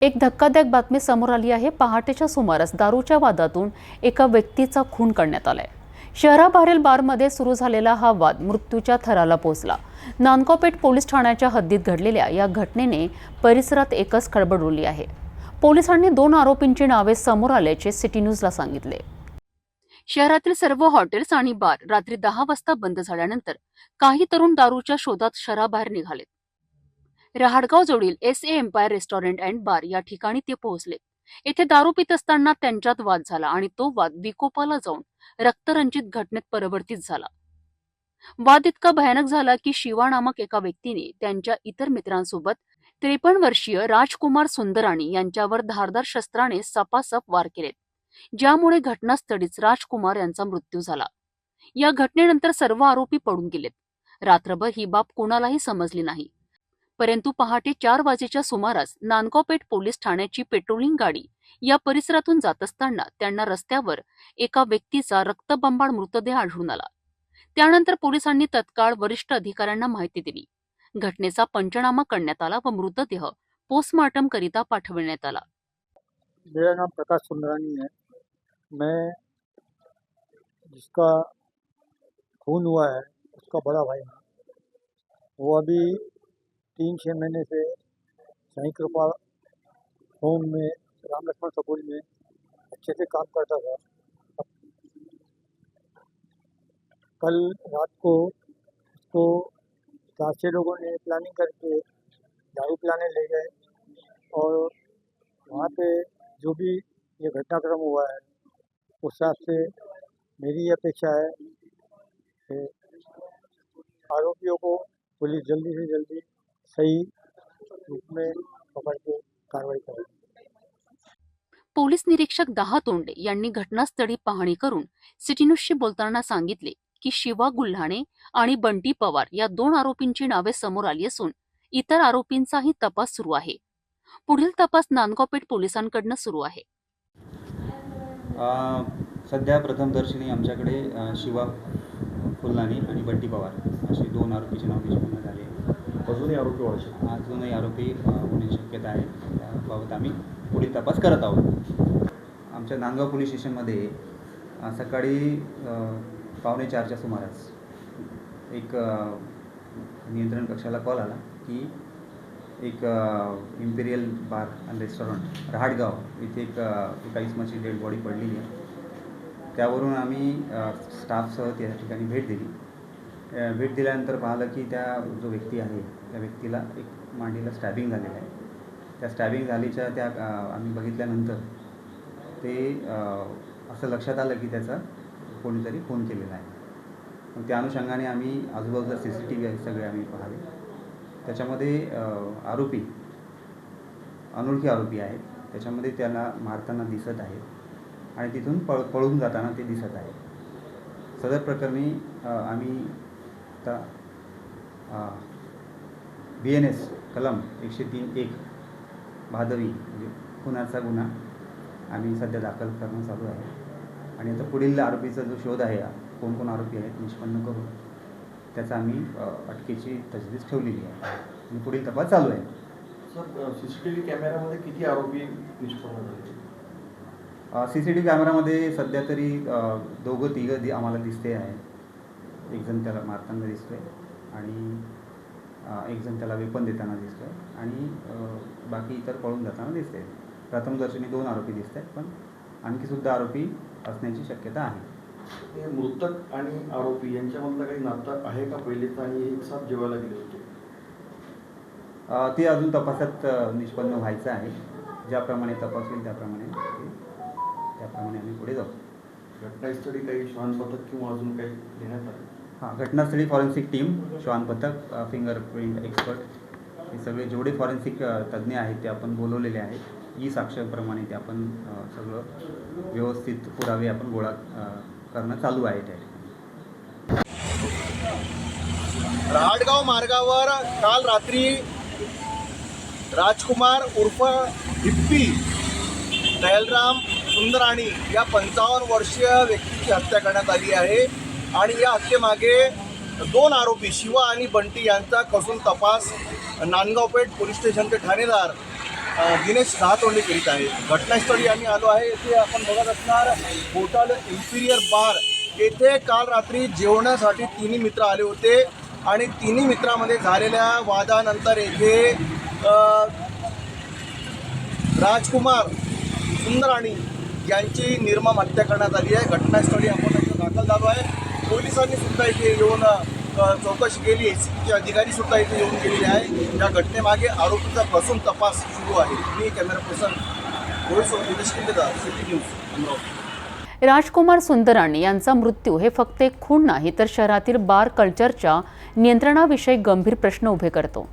एक धक्कादायक बातमी समोर आली आहे। पहाटेच्या सुमारास दारूच्या वादातून एका व्यक्तीचा खून करण्यात आलाय। शहराबाहेरील बारमध्ये सुरू झालेला हा वाद मृत्यूच्या थराला पोहोचला। नांदगावपेठ पोलीस ठाण्याच्या हद्दीत घडलेल्या या घटनेने परिसरात एकच खळबळ उडली आहे। पोलिसांनी 2 आरोपींची नावे समोर आल्याचे सिटी न्यूजला सांगितले। शहरातील सर्व हॉटेल्स आणि बार रात्री 10 वाजता बंद झाल्यानंतर काही तरुण दारूच्या शोधात शहराबाहेर निघाले। रहाटगाव जवळील SA एम्पायर रेस्टॉरंट अँड बार या ठिकाणी ते पोहोचले। येथे दारू पित असताना त्यांच्यात वाद झाला आणि तो वाद विकोपाला जाऊन रक्तरंजित घटनेत परिवर्तित झाला। वाद इतका भयानक झाला की शिवा नामक एका व्यक्तीने त्यांच्या इतर मित्रांसोबत 53 वर्षीय राजकुमार सुंदराणी यांच्यावर धारदार शस्त्राने सपासप वार केले, ज्यामुळे घटनास्थळीच राजकुमार यांचा मृत्यू झाला। या घटनेनंतर सर्व आरोपी पळून गेलेत। रात्रभर ही बाब कोणालाही समजली नाही, परंतु पहाटे 4 वाजेच्या सुमारास नांदगावपेठ पोलीस ठाण्याची पेट्रोलिंग गाडी या परिसरातून जात असताना त्यांना रस्त्यावर एका व्यक्तीचा रक्तबंबाळ मृतदेह आढळून आला। त्यानंतर पोलिसांनी तत्काळ वरिष्ठ अधिकाऱ्यांना माहिती दिली। घटनेचा पंचनामा करण्यात आला व मृतदेह पोस्टमार्टम करिता पाठवण्यात आला। मेरा नाम प्रकाश सुंदरानी है। मैं जिसका खून हुआ है उसका बड़ा भाई हूँ। वो अभी 3-6 महीने से साईं कृपा होम में राम लक्ष्मण स्कूल में अच्छे से काम करता था। कल रात को उसको गाँव से लोगों ने प्लानिंग करके दारू पिलाने ले गए और वहाँ पे जो भी ये घटनाक्रम हुआ है उस हिसाब से मेरी ये अपेक्षा है कि आरोपियों को पुलिस जल्दी से जल्दी सही रूप में पकड़ के कार्रवाई करे। पोलीस निरीक्षक दहा तोंडे यांनी घटनास्थळी पाहणी करून सिटी न्यूजशी बोलताना सांगितले की शिवा गुल्हाणे आणि बंटी पवार या 2 आरोपींची नावे समोर आली असून इतर आरोपींचाही तपास सुरू आहे। पुढील तपास नांदगावपेठ पोलिसांकडून सुरू आहे। सध्या प्रथमदर्शनी आमच्याकडे शिवा गुल्हाणे आणि बंटी पवार असे 2 आरोपीचे नाव निष्पन्न झाले। अजूनही आरोपी होण्याची शक्यता आहे। त्याबाबत आम्ही पुढील तपास करत आहोत। आमच्या नांदगाव पोलीस स्टेशनमध्ये सकाळी 3:45च्या सुमारास एक नियंत्रण कक्षाला कॉल आला की एक imperial bar and restaurant Rahatgaon इथे एका इसमाची डेड बॉडी पडलेली आहे। त्यावरून आम्ही स्टाफसह त्या ठिकाणी भेट दिली। भेट दिल्यानंतर पाहिलं की त्या जो व्यक्ती आहे त्या व्यक्तीला एक मांडीला स्टॅबिंग झालेलं आहे। त्या स्टॅबिंग झालीच्या त्या आम्ही बघितल्यानंतर ते असं लक्षात आलं की त्याचा कोणीतरी खून केलेला आहे। मग त्या अनुषंगाने आम्ही आजूबाजूला CCTV सगळे आम्ही पाहिले। त्याच्यामध्ये आरोपी अनोळखी आरोपी आहेत। त्याच्यामध्ये त्याला मारताना दिसत आहे आणि तिथून पळून जाताना ते दिसत आहे। सदर प्रकरणी आम्ही आता BNS कलम 103(1) भादवी म्हणजे खुनाचा गुन्हा आम्ही सध्या दाखल करणं चालू आहे आणि आता पुढील आरोपीचा जो शोध आहे, कोण कोण आरोपी आहेत निष्पन्न करून त्याचा आम्ही अटकेची तजवीज ठेवलेली आहे आणि पुढील तपास चालू आहे। सर, CCTV कॅमेरामध्ये किती आरोपी निष्पन्न झाले? CCTV कॅमेरामध्ये सध्या तरी 2-3 आम्हाला दिसते आहे। एक जण त्याला मारताना दिसतोय आणि एक जण त्याला वेपन देताना दिसतोय आणि बाकी इतर पळून जाताना दिसते। प्रथमदर्शनी 2 आरोपी दिसत आहेत, पण आणखी सुद्धा आरोपी असण्याची शक्यता आहे। मृतक आणि आरोपी यांच्यामधलं काही नातं आहे का पहिलेच आणि एक साथ जेवायला गेले होते? ते अजून तपासात निष्पन्न व्हायचं आहे। ज्याप्रमाणे तपास होईल त्याप्रमाणे आम्ही पुढे जाऊ। घटनास्थळी काही श्वान पथक किंवा अजून काही देण्यात आले? घटनास्थळी फॉरेन्सिक टीम, श्वान पथक, फिंगरप्रिंट एक्सपर्ट हे सगळे जेवढे फॉरेन्सिक तज्ज्ञ आहेत ते आपण बोलवलेले आहेत। ई साक्ष्याप्रमाणे ते आपण सगळं व्यवस्थित पुरावे आपण गोळा करणं चालू आहे। त्या रहाटगाव मार्गावर काल रात्री राजकुमार उर्फ हिप्पी दयालराम सुंदराणी या 55 वर्षीय व्यक्तीची हत्या करण्यात आली आहे आणि या हत्येमागे 2 आरोपी शिवा आणि बंटी यांचा कसून तपास नांदगावपेठ पोलीस स्टेशनचे ठाणेदार दिनेश राहतोंडे करीत आहे. घटनास्थळी आम्ही आलो आहे. येथे आपण बघत असणार होटल इम्पिरियर बार येथे काल रात्री जेवणासाठी तिन्ही मित्र आले होते आणि तिन्ही मित्रामध्ये झालेल्या वादानंतर येथे राजकुमार सुंदराणी यांची निर्मम हत्या करण्यात आली आहे. घटनास्थळी आपण इथे दाखल झालो आहे. पोलिसांनी सुद्धा इथे येऊन चौकशी केली. एसीपीचे अधिकारी सुद्धा इथे येऊन गेलेले आहे. या घटनेमागे आरोपीचा कसून तपास सुरू आहे. मी camera person Rohit city news Amravati. Rajkumar Sundarani यांचा मृत्यू हे फक्त एक खून नाही तर शहरातील बार कल्चरच्या नियंत्रणाविषयी गंभीर प्रश्न उभे करतो.